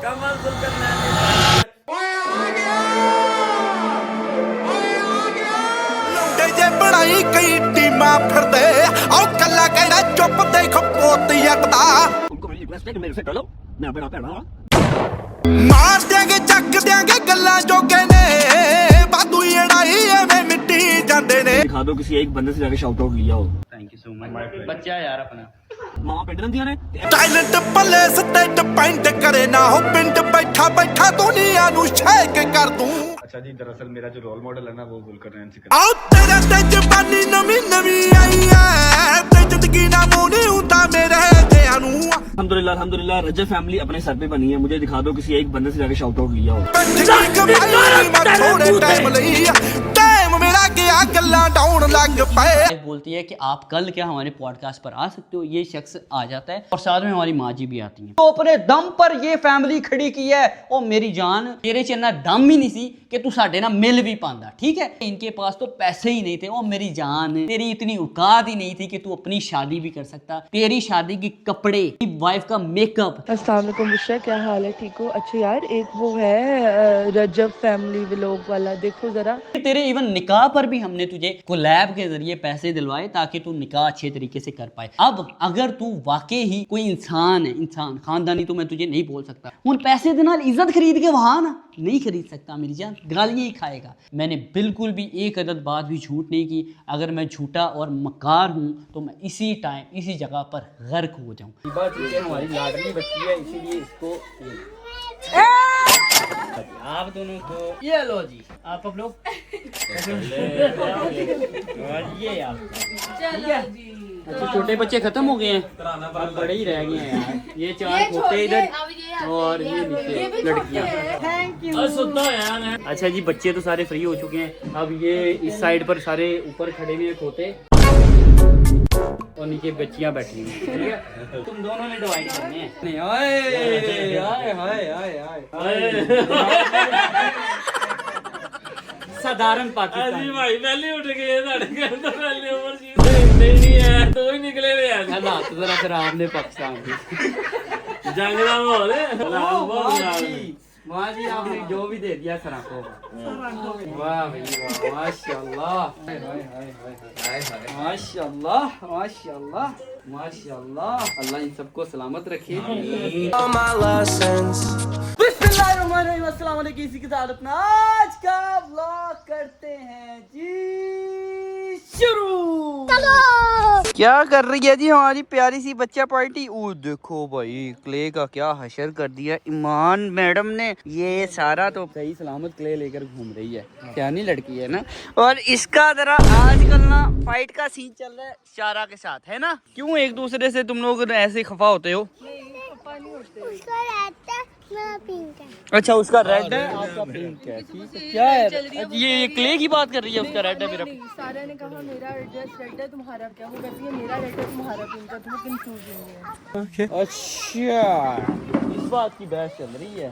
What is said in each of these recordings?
कमल सुल्तान ਜੇ ਬਣਾਈ ਕਈ ਟੀਮਾਂ ਫਿਰਦੇ ਆਉ ਕੱਲਾ ਕਹਿਣਾ ਚੁੱਪ ਦੇਖ ਪੋਤ ਯੱਟਦਾ ਮਾਰ ਦਿਆਂਗੇ ਚੱਕ ਦਿਆਂਗੇ ਗੱਲਾਂ ਜੋਗੇ ਨੇ ਬਾਦੂ ਲੜਾਈ ਐਵੇਂ ਮਿੱਟੀ ਜਾਂਦੇ ਨੇ दिखा दो किसी एक बंदे से जाके शाउट आउट लिया हो। थैंक यू सो मच बच्चा यार अपना मां पिंड रंदियां ने ਟੈਲੈਂਟ ਪੱਲੇ ਸਤੇ ਡਿਪੈਂਡ ਕਰੇ ਨਾ ਹੋ ਪਿੰਡ ਬੈਠਾ ਬੈਠਾ ਦੁਨੀਆ ਨੂੰ ਛੇਕ ਕਰ ਦੂੰ अच्छा जी, दरअसल मेरा जो रोल मॉडल है ना वो गुलकर नैन सिकंदर। ਆਉ ਤੇਰੇ ਤੇ ਜਵਾਨੀ ਨਵੀਂ ਨਵੀਂ ਆਈ ਐ ਤੇ ਜ਼ਿੰਦਗੀ ਨਾ ਮੋਣੀ ਹੁੰਦਾ ਮੇਰੇ ਜਿਆਂ ਨੂੰ अल्हम्दुलिल्लाह रजब फैमिली अपने सर पे बनी है। मुझे दिखा दो किसी एक बंदे से जाके शाउट आउट लिया हो। बोलती है कि आप कल क्या हमारे पॉडकास्ट पर आ सकते हो, ये शख्स आ जाता है और साथ में हमारी माँ जी भी आती हैं। तो अपने दम पर ये फैमिली खड़ी की है। ओ मेरी जान, तेरे च इन्ना दम ही नहीं सी कि तू साडे ना मिल भी पांदा, ठीक है। इनके पास तो पैसे ही नहीं थे। ओ मेरी जान, तेरी इतनी औकात ही नहीं थी कि तू अपनी शादी भी कर सकता। तेरी शादी की कपड़े, वाइफ का मेकअप। अस्सलाम वालेकुम बुशरा, क्या हाल है? ठीक हो? अच्छा यार, एक वो है रजब फैमिली व्लॉग वाला, देखो जरा। तेरे इवन निकाह पर भी हमने तुझे कोलैब के जरिए पैसे दिलवाए ताकि तू निकाह अच्छे तरीके से कर पाए। अब अगर तू वाकई ही कोई इंसान है, इंसान खानदानी, तो मैं तुझे नहीं बोल सकता उन पैसे दे नाल इज्जत खरीद के वहां ना नहीं खरीद सकता मेरी जान, गालियां ही खाएगा। मैंने बिल्कुल भी एक अदद बात भी झूठ नहीं की। अगर मैं झूठा और मकार हूँ तो मैं इसी टाइम इसी जगह पर गर्क हो जाऊँ। बात हमारी लाडली बच्ची है, इसीलिए इसको आप दोनों को ये लो जी, आप अब लोग और ये आप ठीक है। अच्छा, छोटे बच्चे खत्म हो गए हैं, अब बड़े ही रह गए हैं यार। ये चार खोते इधर और ये नीचे लड़कियां। अच्छा जी, बच्चे तो सारे फ्री हो चुके हैं। अब ये इस साइड पर सारे ऊपर खड़े हुए खोते और नीचे बच्चियां बैठी हुई, ठीक है। तुम दोनों ने डिवाइड करने हैं। नहीं, ओए हाय हाय हाय हाय साधारण पाकिस्तान भाई पहले उठ गए साढ़े घर तो पहले ऊपर चीज नहीं है तो ही निकले हुए हैं। हालात जरा खराब ने पाकिस्तान की। जंग का माहौल है। माँ जी, आपने जो भी दे दिया सरा को। वाह भैया वाह, माशाल्लाह माशाल्लाह माशाल्लाह माशाल्लाह। अल्लाह इन सबको सलामत रखे। अस्सलाम वालेकुम। इसी के साथ अपना आज का व्लॉग करते हैं जी शुरू। क्या कर रही है जी हमारी प्यारी सी बच्चा पार्टी? ओ देखो भाई, क्ले का क्या हशर कर दिया ईमान मैडम ने। ये सारा तो सही सलामत क्ले लेकर घूम रही है, क्या नहीं लड़की है ना। और इसका जरा आजकल ना फाइट का सीन चल रहा है शारा के साथ, है ना। क्यों एक दूसरे से तुम लोग ऐसे खफा होते हो? उसका रेड है, मेरा पिंक है। अच्छा, उसका रेड है, आपका पिंक है, ठीक है। क्या है ये क्ले की बात कर रही है? उसका रेड है, मेरा सारा ने कहा मेरा ड्रेस रेड है, तुम्हारा क्या? वो कहती है मेरा रेड है, तुम्हारा पिंक है। तुम्हें कंफ्यूज है। अच्छा, इस बात की बहस चल रही है।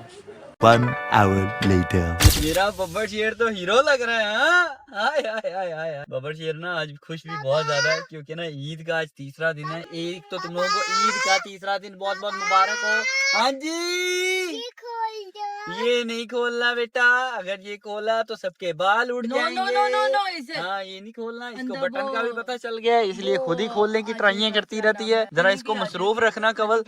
1 hour later मेरा बब्बर शेर तो हीरो लग रहा है। हाँ? हाय हाय हाय हाय हाय। बब्बर शेर ना आज खुश भी बहुत ज्यादा है क्योंकि ना ईद का आज तीसरा दिन है। एक तो तुम लोगों को ईद का तीसरा दिन बहुत बहुत मुबारक हो। हाँ जी, ये नहीं खोलना बेटा, अगर ये खोला तो सबके बाल उड़ जाएंगे। हाँ, ये नहीं खोलना। इसको बटन का भी पता चल गया है, इसलिए खुद ही खोलने की ट्राइयां करती रहती है। जरा इसको मसरूफ रखना कवल,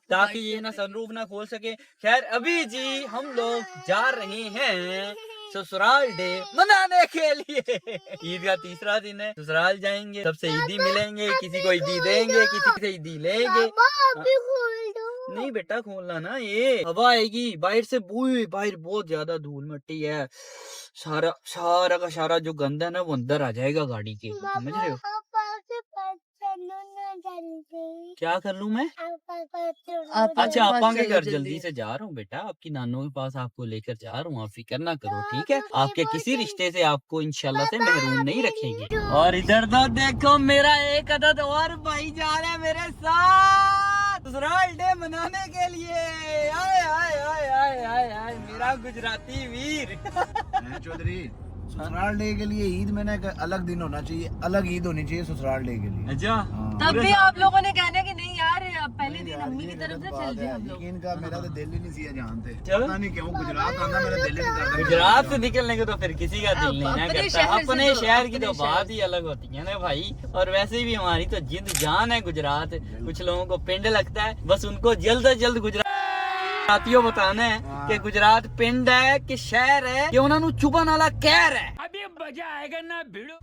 ताकि ये ना सनरूफ ना खोल सके। खैर, अभी जी हम लोग जा रहे हैं ससुराल डे मनाने के लिए। ईद का तीसरा दिन है, ससुराल जाएंगे, सबसे ईदी मिलेंगे, किसी को ईदी देंगे, किसी से ईदी लेंगे। नहीं बेटा, खोलना ना, ये हवा आएगी बाहर से। बाहर बहुत ज्यादा धूल मिट्टी है, सारा का सारा जो गंदा है ना वो अंदर आ जाएगा गाड़ी के, समझ रहे हो? क्या कर लूं मैं? अच्छा, आपा के घर जल्दी से जा रहा हूँ बेटा, आपकी नानों के पास आपको लेकर जा रहा हूँ। आप फिक्र ना करो, ठीक है। आपके किसी रिश्ते से आपको इंशाल्लाह से महरूम नहीं रखेंगे। और इधर तो देखो, मेरा एक अदद और भाई जा रहा है मेरे साथ ससुराल डे मनाने के लिए। आए आए आए आए आए आए मेरा गुजराती वीर। चौधरी, ससुराल डे के लिए ईद में ना एक अलग दिन होना चाहिए, अलग ईद होनी चाहिए ससुराल डे के लिए। अच्छा, तब भी आप लोगों ने कहना कि नहीं यार पहले दिन अम्मी की तरफ से चल जाए हम लोग। यकीन का मेरा तो दिल ही नहीं सिया जानते, चलो। पता नहीं क्यों गुजरात आना मेरा दिल ही नहीं करता। गुजरात से निकलने को तो फिर किसी का दिल नहीं ना अपने करता। शहर से अपने तो, शहर की अपने तो बात ही अलग होती है ना भाई। और वैसे भी हमारी तो जिंद जान है गुजरात। कुछ लोगों को पिंड लगता है, बस उनको जल्द से जल्द गुजरातियों बताना है कि गुजरात पिंड है कि शहर है कि उन्होंने चुभन वाला कहर है। अभी मजा आएगा ना भिड़ो।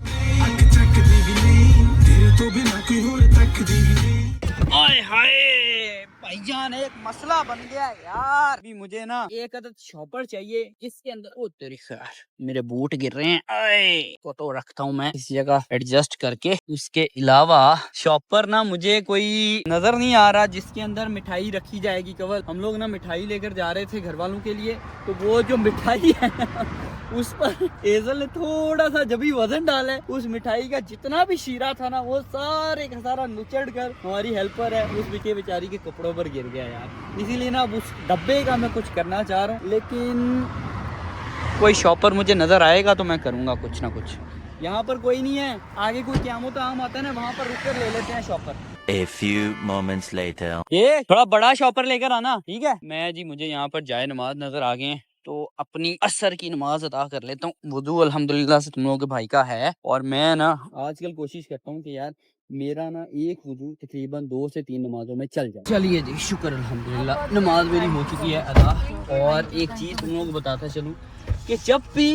हाय हाय भाईजान, एक मसला बन गया यार। अभी मुझे ना एक अदद शॉपर चाहिए जिसके अंदर, ओ तेरी खैर मेरे बूट गिर रहे हैं, आए तो रखता हूँ मैं इस जगह एडजस्ट करके। उसके अलावा शॉपर ना मुझे कोई नजर नहीं आ रहा जिसके अंदर मिठाई रखी जाएगी। केवल हम लोग ना मिठाई लेकर जा रहे थे घर वालों के लिए, तो वो जो मिठाई है उस पर एजल ने थोड़ा सा जब ही वजन डाला है, उस मिठाई का जितना भी शीरा था ना वो सारे का सारा नुचड़ कर हमारी हेल्पर है उस बिके बेचारी के कपड़ों पर गिर गया यार। इसीलिए ना अब उस डब्बे का मैं कुछ करना चाह रहा हूँ, लेकिन कोई शॉपर मुझे नजर आएगा तो मैं करूँगा कुछ ना कुछ। यहाँ पर कोई नहीं है, आगे कोई क़यामत आम आता है ना, वहाँ पर रुक कर ले लेते हैं shopper. A few moments later. ये थोड़ा बड़ा शॉपर लेकर आना, ठीक है। मैं जी मुझे यहाँ पर जाए नमाज नजर आ गए हैं, तो अपनी असर की नमाज अदा कर लेता हूँ। वुदू अल्हम्दुलिल्लाह से तुम लोगों के भाई का है, और मैं ना आजकल कोशिश करता हूँ कि यार मेरा ना एक वुदू तकरीबन 2 से 3 नमाजों में चल जाए। चलिए जी शुक्र अल्हम्दुलिल्लाह नमाज मेरी हो चुकी है अदा। और एक चीज़ तुम लोगों को बताता चलूँ कि जब भी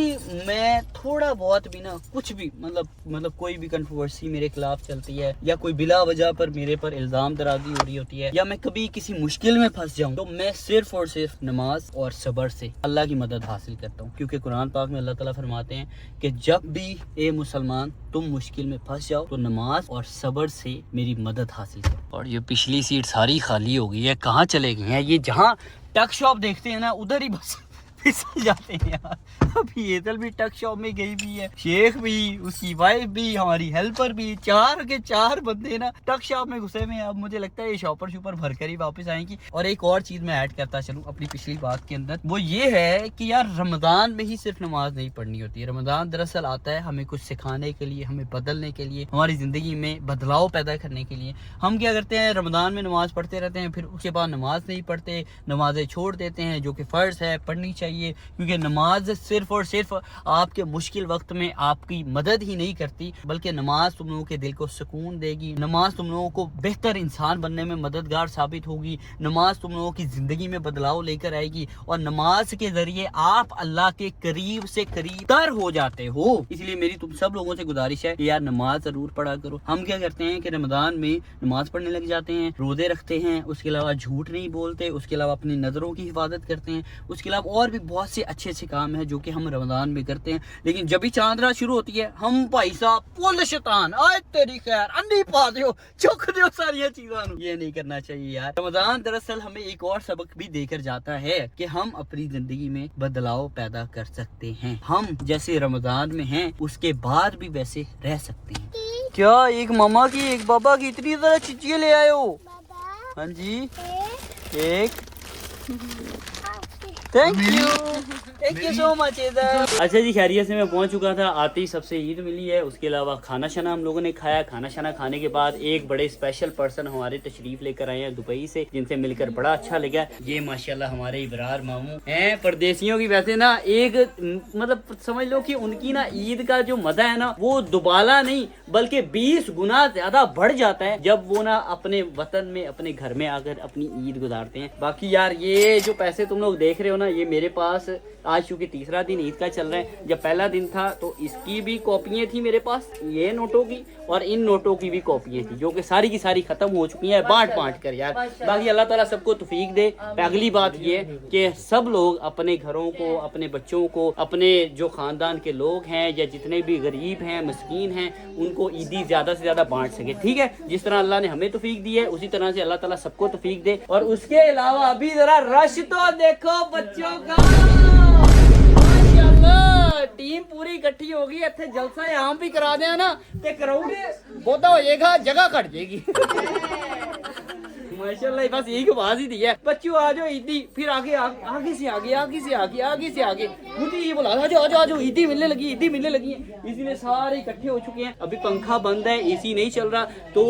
मैं थोड़ा बहुत भी ना कुछ भी मतलब कोई भी कंट्रोवर्सी मेरे खिलाफ चलती है, या कोई बिला वजह पर मेरे पर इल्ज़ाम दराजी हो रही होती है, या मैं कभी किसी मुश्किल में फंस जाऊं, तो मैं सिर्फ और सिर्फ नमाज और सब्र से अल्लाह की मदद हासिल करता हूं। क्योंकि कुरान पाक में अल्लाह ताला फरमाते हैं कि जब भी ए मुसलमान तुम मुश्किल में फंस जाओ तो नमाज और सब्र से मेरी मदद हासिल करो। और ये पिछली सीट सारी खाली हो गई है, कहाँ चले गए हैं ये? जहाँ टक शॉप देखते हैं ना उधर ही बस फिसल जाते हैं यार। अभी एजल भी टक शॉप में गई भी है, शेख भी, उसकी वाइफ भी, हमारी हेल्पर भी, 4 के 4 बंदे ना टक शॉप में घुसे में। अब मुझे लगता है ये शॉपर शूपर भर कर ही वापस आएंगी। और एक और चीज मैं ऐड करता चलूं अपनी पिछली बात के अंदर, वो ये है कि यार रमजान में ही सिर्फ नमाज नहीं पढ़नी होती है। रमजान दरअसल आता है हमें कुछ सिखाने के लिए, हमें बदलने के लिए, हमारी जिंदगी में बदलाव पैदा करने के लिए। हम क्या करते हैं, रमजान में नमाज पढ़ते रहते हैं, फिर उसके बाद नमाज नहीं पढ़ते, नमाजें छोड़ देते हैं, जो कि फर्ज है पढ़नी चाहिए। क्योंकि नमाज सिर्फ और सिर्फ आपके मुश्किल वक्त में आपकी मदद ही नहीं करती, बल्कि नमाज तुम लोगों के दिल को सुकून देगी, नमाज तुम लोगों को बेहतर इंसान बनने में मददगार साबित होगी, नमाज तुम लोगों की जिंदगी में बदलाव लेकर आएगी, और नमाज के जरिए आप अल्लाह के करीब से करीब तर हो जाते हो। इसलिए मेरी तुम सब लोगों से गुजारिश है कि यार नमाज जरूर पढ़ा करो। हम क्या करते हैं कि रमजान में नमाज पढ़ने लग जाते हैं, रोजे रखते हैं, उसके अलावा झूठ नहीं बोलते, उसके अलावा अपनी नजरों की हिफाजत करते हैं, उसके अलावा और भी बहुत से अच्छे अच्छे काम है जो कि हम रमजान में करते हैं। लेकिन जब भी चांद रात शुरू होती है, हम भाई साहब पुल शैतान आए तेरी खैर अंधी पा दो, चुक दो सारी चीज़ों। ये नहीं करना चाहिए यार। रमजान दरअसल हमें एक और सबक भी देकर जाता है कि हम अपनी जिंदगी में बदलाव पैदा कर सकते हैं। हम जैसे रमजान में हैं उसके बाद भी वैसे रह सकते हैं। क्या एक मामा की एक बाबा की इतनी ज्यादा चीजें ले आए हो? हाँ जी, एक थैंक यू सो मच। अच्छा जी, खैरियत से मैं पहुंच चुका था। आते ही सबसे ईद मिली है, उसके अलावा खाना शाना हम लोगों ने खाया। खाना शाना खाने के बाद एक बड़े स्पेशल पर्सन हमारे तशरीफ लेकर आए हैं दुबई से, जिनसे मिलकर बड़ा अच्छा लगा। ये माशाल्लाह हमारे इब्रार मामू हैं। परदेसियों की वैसे ना एक मतलब समझ लो कि उनकी ना ईद का जो मजा है ना वो दुबाला नहीं बल्कि 20 गुना ज्यादा बढ़ जाता है जब वो ना अपने वतन में अपने घर में आकर अपनी ईद गुजारते हैं। बाकी यार ये जो पैसे तुम लोग देख रहे हो ना, ये मेरे पास आज चूंकि तीसरा दिन ईद का चल रहा है, जब पहला दिन था तो इसकी भी कॉपियां थी मेरे पास, ये नोटों की, और इन नोटों की भी कॉपियां थी जो कि सारी की सारी खत्म हो चुकी हैं बांट कर यार। बाकी अल्लाह ताला सबको तौफीक दे। अगली बात ये कि सब लोग अपने घरों को, अपने बच्चों को, अपने जो खानदान के लोग हैं या जितने भी गरीब हैं, मस्कीन हैं, उनको ईदी ज्यादा से ज्यादा बांट सके। ठीक है, जिस तरह अल्लाह ने हमें तौफीक दी है उसी तरह से अल्लाह ताला सबको तौफीक दे। और उसके अलावा अभी जरा रश तो देखो बच्चों का, माशाल्लाह टीम पूरी इकट्ठी होगी। इतने जलसा यहाँ भी करा दें ना ते क्राउड बहुता हो जाएगा, जगह घट जाएगी। माशाल्लाह बस यही आवाज ही दी है, बच्चों आ जाओ ईदी, फिर आगे से आगे मुझे ये बोला आ जाओ ईदी मिलने लगी है, इसीलिए सारे इकट्ठे हो चुके हैं। अभी पंखा बंद है, एसी नहीं चल रहा, तो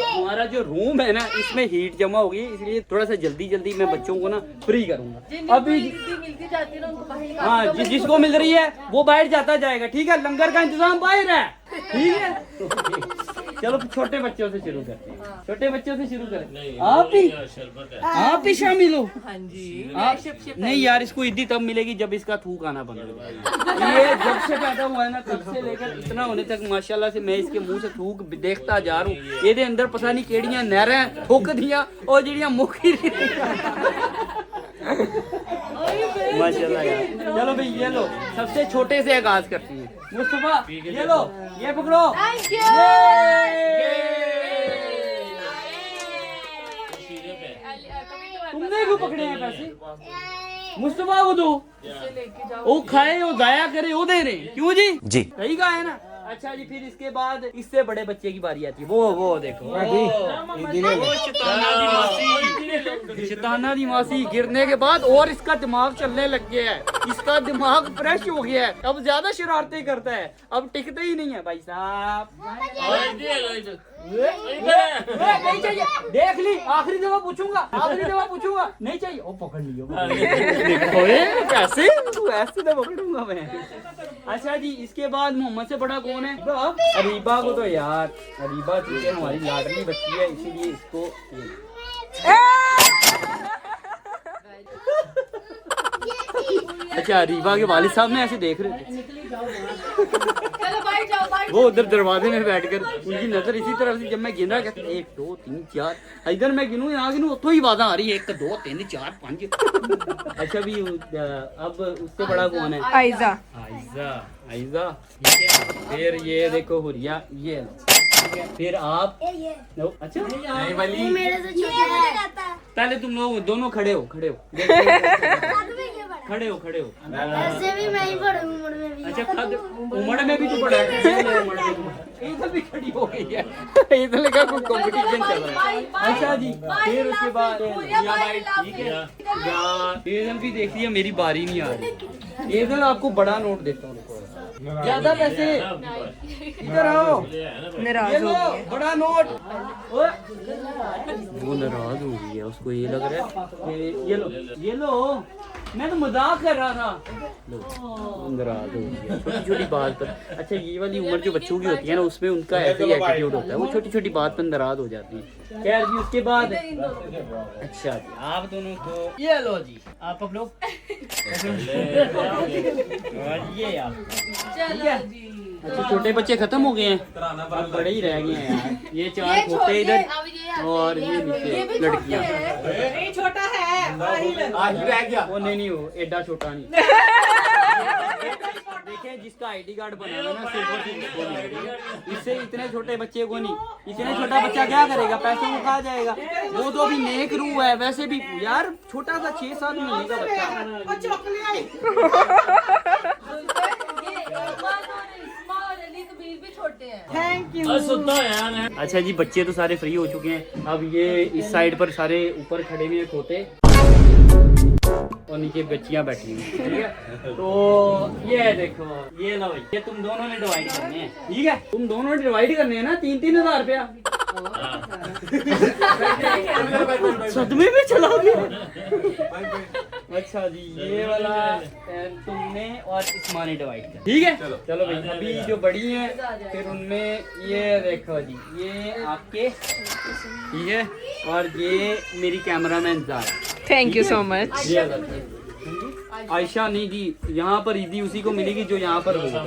हमारा जो रूम है ना इसमें हीट जमा हो गई, इसलिए थोड़ा सा जल्दी मैं बच्चों को ना फ्री करूंगा। अभी हाँ जिसको मिल रही है वो बाहर जाता जाएगा, ठीक है, लंगर का इंतजाम बाहर है, ठीक है। चलो छोटे बच्चों से शुरू करते हैं, छोटे बच्चों से शुरू करें। आप भी शामिल हो? हाँ जी। नहीं यार, इसको ईदी तब मिलेगी जब इसका थूक आना बंद हो जाएगा। ये जब से पैदा हुआ है ना तब से लेकर इतना होने तक माशाल्लाह से मैं इसके मुंह से थूक देखता जा रहा हूँ। ये अंदर पता नहीं केड़ियां नहरें थूक दिया और जड़ियां मुखी माशाल्लाह यार। चलो भाई ये लो, सबसे छोटे से आगाज करती है। मुस्तफा ये लो, ये पकड़ो। तुमने क्यों पकड़े हैं पैसे? मुस्तफा को दो, वो खाए वो जाया करे वो दे रहे, क्यों जी? जी सही कहा है ना। अच्छा जी, फिर इसके बाद इससे बड़े बच्चे की बारी आती है, वो देखो शैताना दी मासी गिरने के बाद और इसका दिमाग चलने लग गया है, इसका दिमाग फ्रेश हो गया है, अब ज्यादा शरारतें करता है, अब टिकते ही नहीं है भाई साहब। नहीं चाहिए, देख ली, आखिरी दफा पूछूंगा, नहीं चाहिए, ओ पकड़ लियो। कैसे ऐसे तो पकड़ूंगा मैं। अच्छा जी, इसके बाद मोहम्मद से बड़ा कौन है? अरीबा को तो यार, अरीबा चूंकि हमारी लाडली बच्ची है इसीलिए इसको अच्छा अरीबा के वालिद साहब ने ऐसे देख रहे थे, वो उधर दरवाजे में बैठकर उनकी नजर इसी तरफ से, जब मैं गिन रहा कहते 1 2 3 4, इधर मैं गिनूं यहाँ गिनूं तो ही आवाज़ आ रही है 1 2 3 4 5। अच्छा भी अब उससे बड़ा कौन है? आइजा। फिर ये देखो हुरिया, ये फिर आप अच्छा नहीं वाली, पहले तुम लोग दोनों खड़े हो ऐसे भी मैं ही बड़ा उम्र में भी। अच्छा उम्र में भी तू बड़ा है, इधर भी खड़ी हो गई है, इधर का कोई कंपटीशन चल रहा है। अच्छा जी, फिर उसके बाद ठीक है यार, भी देख लिया, मेरी बारी नहीं आ रही। इधर आपको बड़ा नोट देता हूँ, ज्यादा पैसे इधर आओ, नाराज हो गई, बड़ा नोट। वो नाराज हो गई है, उसको ये लग रहा है ये लो मैं तो मजाक कर रहा था, नाराज हो गया छोटी बात पर। अच्छा ये वाली उम्र जो बच्चों की होती है ना उसमें उनका ऐसा ही एटीट्यूड होता है, वो छोटी बात पर नाराज हो जाती है। खैर जी उसके बाद अच्छा जी आप दोनों को ये लो जी, आप लोग ये आप ठीक है। अच्छा छोटे बच्चे खत्म हो गए हैं, अब बड़े ही रह गए हैं यार, ये 4 खोते इधर और ये नीचे लड़कियां। छोटा है आज रह गया वो, नहीं वो एडा छोटा नहीं। देखें जिसका आईडी कार्ड बनाना ना सिर्फ इससे इतने छोटे बच्चे को नहीं, इतने छोटा बच्चा क्या करेगा, पैसों को खा जाएगा। वो तो अभी नेक रूह है, वैसे भी यार छोटा सा 6-7 महीने का बच्चा। Thank you. अच्छा जी बच्चे तो सारे फ्री हो चुके हैं, अब ये इस साइड पर सारे ऊपर खड़े हुए खोते और नीचे बच्चियां बैठी हुई, ठीक है। तो ये देखो ये लो भाई, ये तुम दोनों ने डिवाइड करने हैं, ठीक है, तुम दोनों ने डिवाइड करने हैं ना 3-3 हज़ार रुपया। सदमे में चला गया। अच्छा जी ये वाला तुमने और इस्मा ने डिवाइड कर, ठीक है। चलो भाई अभी जो बड़ी हैं फिर उनमें ये देखो जी, ये आपके ठीक है, और ये मेरी cameraman Zara. Thank you so much. Ayesha नहीं जी, यहाँ पर ईदी उसी को मिलेगी जो यहाँ पर होगा,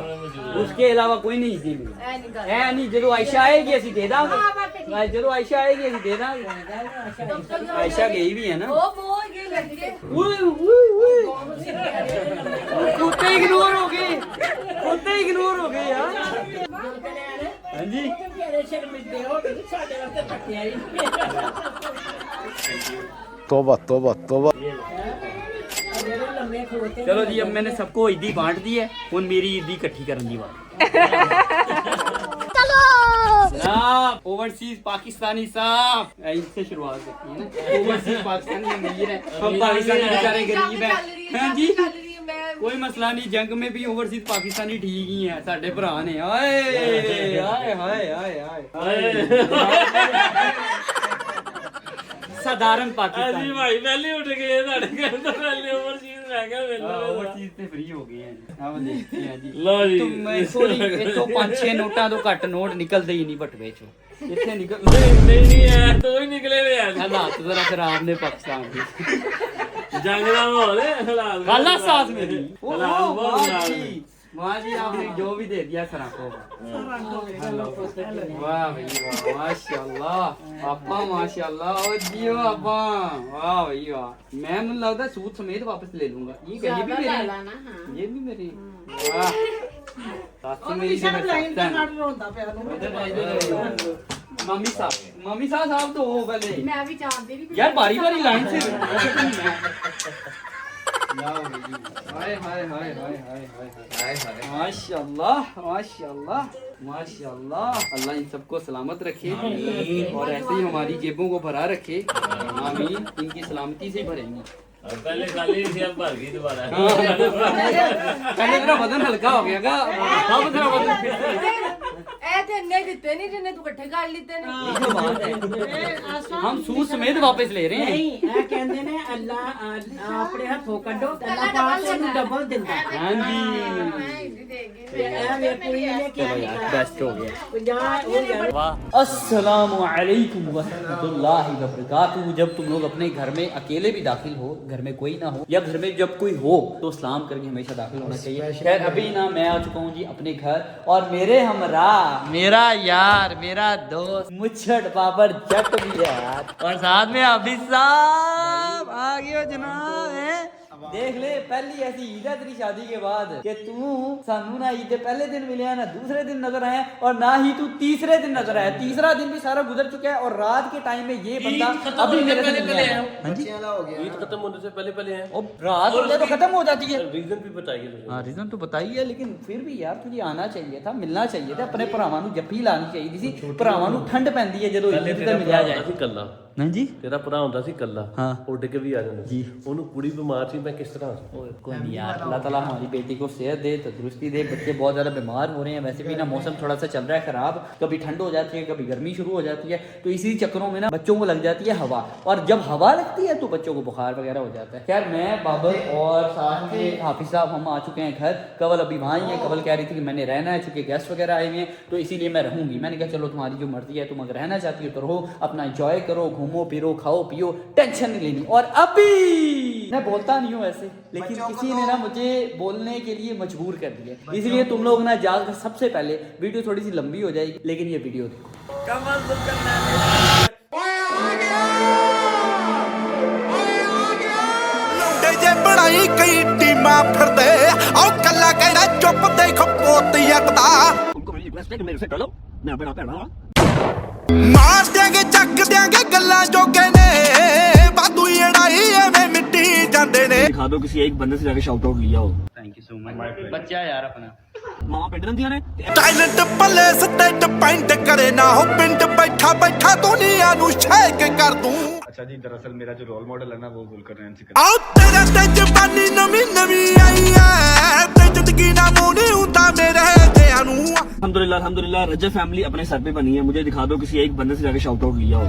उसके अलावा कोई नहीं ईदी मिलेगी है नहीं। जो आयशा आएगी ऐसी दे दांगे, जो आयशा आएगी ऐसी दे दांगे। आयशा गई भी है ना, कुत्ते इग्नोर हो गए यार। हाँ जी तौबा तौबा तौबा। चलो जी अब मैंने सबको ईदी बांट दी है, ਹੁਣ मेरी ईदी इकट्ठी करने की बात। चलो जनाब ओवरसीज पाकिस्तानी साहब इनसे शुरुआत होती है ना। ओवरसीज पाकिस्तानी अमीर है, हम पाकिस्तानी बेचारे गरीब हैं। हाँ जी, कोई मसला नहीं, जंग में भी ओवरसीज पाकिस्तानी ठीक ही है, साडे भरा ने। हाय हाय हाय हाय हाय साधारण पाकिस्तानी ਅਸੀਂ ਭਾਈ ਪਹਿਲੇ ਉੱਠ ਗਏ ਤੁਹਾਡੇ ਘਰ ਤੋਂ ਪਹਿਲੇ ਓਵਰਸੀਜ਼ ਮੈਂ ਕਿਹਾ ਵੇਲੇ ओवरसीज से फ्री हो गए हैं। हम देखते हैं जी। लो जी। तुम सॉरी इतो 5-6 नोटा तो घट नोट निकलते ही नहीं बटवे चो। इतने निकल ਨਹੀਂ ਹੈ ਦੋ ਹੀ ਨਿਕਲੇ ਨੇ ਯਾਰ हालात जरा खराब ने पाकिस्तान के। ਜੰਗ ਦਾ ਮਾਹੌਲ ਹੈ ਹਾਲਾਤ गाला साथ मेरी। हालात बहुत वाह खराब जी, वाह जी, आपने जो भी दे दिया सरा को। वाह भई वाह, माशाल्लाह आपा, माशाल्लाह ओ जियो आपा, वाह भई वाह। मैं मुझे लगता है सूट समेत वापस ले लूंगा। ये भी मेरी, ये भी मेरी। वाह साथ मेरी मम्मी साहब तो हो पहले। मैं भी चाहती नहीं यार बारी बारी लाइन से हाय हाय हाय हाय हाय हाय हाय माशाल्लाह माशाल्लाह माशाल्लाह। अल्लाह इन सबको सलामत रखे और ऐसे ही हमारी जेबों को भरा रखे। आमीन। इनकी सलामती से भरेंगी। पहले खाली थी अब भर गई दोबारा पहले तेरा वजन हल्का हो गया का, अब तेरा वजन फिर से। ए ते नहीं दिते नहीं जिन्ने तू इकट्ठे कर लेते ने। ये तो बात है, हम सूद समेत वापस ले रहे हैं। ਇਹ ਕਹਿੰਦੇ ਨੇ ਅੱਲਾ ਆਪਣੇ ਹੱਥੋਂ ਕੱਢੋ ਅੱਲਾ ਪਾਕ ਉਹਨੂੰ ਡਬਲ ਦਿੰਦਾ। हाँ जी, ਤੇ ਇਹ ਵੇ ਕੁੜੀ ਨੇ ਕੀ बेस्ट हो गया। 50 हो गया। अस्सलामु अलैकुम वरहमतुल्लाहि वबरकातुहू। जब तुम लोग अपने घर में अकेले भी दाखिल हो, घर में कोई ना हो या घर में जब कोई हो, तो सलाम करके हमेशा दाखिल होना चाहिए। खैर अभी ना मैं आ चुका हूँ जी अपने घर, और मेरे हमरा मेरा यार मेरा दोस्त मुच्छड़ बाबर जट भी है यार, और साथ में हाफिज साहब आ गए हो जनाब। हैं देख ले, पहली ऐसी ईद है तेरी शादी के बाद कि तू सानू ना ईद के पहले दिन मिले ना दूसरे दिन नजर आया, और ना ही तू तीसरे दिन नजर आया। तीसरा दिन भी सारा गुजर चुका है, और रात के टाइम में ये बंदा अभी मेरे से मिलने आया। हाँ जी, ईद खत्म होने से पहले पहले हैं और रात हो जाए तो खत्म हो जाती है। रीजन भी बताइए। हाँ रीजन तो बताइए, लेकिन फिर भी यार तुझे आना चाहिए था, मिलना चाहिए था। अपने भरावां नूं जफ्फी लानी चाहिए थी। भरावां नूं ठंड पैंदी है ਜਦੋਂ ईद ਤੇ ਮਿਲਿਆ ਜਾਏ। ਕੱਲਾ हाँ जी, ਤੇਰਾ ਭਰਾ ਹੁੰਦਾ ਸੀ ਕੱਲਾ, हाँ ਉੱਡ ਕੇ ਵੀ ਆ ਜਾਂਦਾ जी। ਉਹਨੂੰ ਕੁੜੀ ਬਿਮਾਰ ਸੀ, ਮੈਂ ਕਿਸ ਤਰ੍ਹਾਂ कोई नहीं यार, अल्लाह ताला हमारी बेटी को सेहत दे, तंदुरुस्ती दे। बच्चे बहुत ज़्यादा बीमार हो रहे हैं, वैसे भी ना मौसम थोड़ा सा चल रहा है ख़राब, कभी ठंड हो जाती है कभी गर्मी शुरू हो जाती है, तो इसी चक्करों में ना बच्चों को लग जाती है हवा, और जब हवा लगती है तो बच्चों को बुखार वगैरह हो जाता है। खैर मैं बाबर और साथ में हाफिज साहब हम आ चुके हैं घर। कवल अभी वहाँ ही है, कवल कह रही थी कि मैंने रहना है, चूँकि गेस्ट वगैरह आए हुए हैं तो इसीलिए मैं रहूँगी। मैंने कहा चलो तुम्हारी जो मर्जी है, तुम अगर रहना चाहती हो तो रहो, अपना इंजॉय करो, घूमो फिरो, खाओ पियो, टेंशन नहीं लेनी। और अभी मैं बोलता नहीं हूँ ऐसे, लेकिन किसी ने ना मुझे बोलने के लिए मजबूर कर दिया, इसलिए तुम लोग ना जाकर सबसे पहले वीडियो थोड़ी सी लंबी हो जाएगी, लेकिन ये वीडियो देखो। ਲੁੰਡੇ ਜੇ ਬਣਾਈ ਕਈ ਟੀਮਾਂ ਫਿਰਦੇ ਆਓ ਕੱਲਾ ਕਿਹੜਾ ਚੁੱਪ ਦੇਖ ਪੋਤ ਯਕਦਾ ਮਾਰ ਦਿਆਂਗੇ ਚੱਕ ਦਿਆਂਗੇ ਗੱਲਾਂ ਜੋਗੇ ਨੇ ਵਾਧੂ ਲੜਾਈ ਐਵੇਂ ਮਿੱਟੀ ਜਾਂਦੇ ਨੇ दिखा दो किसी एक बंदे से जाके शाउट आउट लिया हो। थैंक यू सो मच बच्चा यार अपना मामा पिंड रंदियां ने ਟੈਲੈਂਟ ਪੱਲੇ ਸੱਤੇ ਡਿਪੈਂਡ ਕਰੇ ਨਾ ਹੋ ਪਿੰਡ ਬੈਠਾ ਬੈਠਾ ਦੁਨੀਆ ਨੂੰ ਛੇਕ ਕਰ ਦੂੰ। अच्छा जी, दरअसल मेरा जो रोल मॉडल है ना वो जुल्कर नैन सिकंदर। ਆਓ ਤੇਰੇ ਤੇ ਜਵਾਨੀ ਨਵੀਂ ਨਵੀਂ ਆਈ ਐ ਤੇ ਜ਼ਿੰਦਗੀ ਨਾ ਮੋਣੀ ਹੁੰਦਾ ਮੇਰੇ ਜਿਆਂ ਨੂੰ अल्हम्दुलिल्लाह रजब फैमिली अपने सर पे बनी है। मुझे दिखा दो किसी एक बंदे से जाके शाउट आउट लिया हो।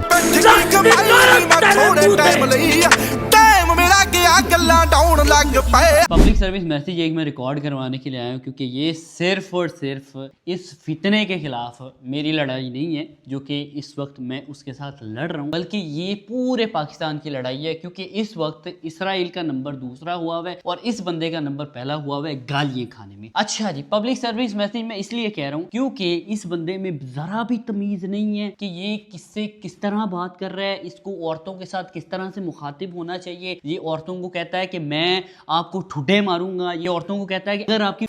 पब्लिक सर्विस मैसेज एक मैं रिकॉर्ड करवाने के लिए आया हूँ, क्योंकि ये सिर्फ और सिर्फ इस फितने के खिलाफ मेरी लड़ाई नहीं है जो कि इस वक्त मैं उसके साथ लड़ रहा हूँ, बल्कि ये पूरे पाकिस्तान की लड़ाई है। क्योंकि इस वक्त इसराइल का नंबर दूसरा हुआ हुआ है और इस बंदे का नंबर पहला हुआ हुआ है गालियाँ खाने में। अच्छा जी, पब्लिक सर्विस मैसेज मैं इसलिए कह रहा हूँ क्योंकि इस बंदे में जरा भी तमीज़ नहीं है कि ये किससे किस तरह बात कर रहा है, इसको औरतों के साथ किस तरह से मुखातिब होना चाहिए। ये औरतों को कहता है कि मैं आपको ठुड्डे मारूंगा, ये औरतों को कहता है कि अगर आपकी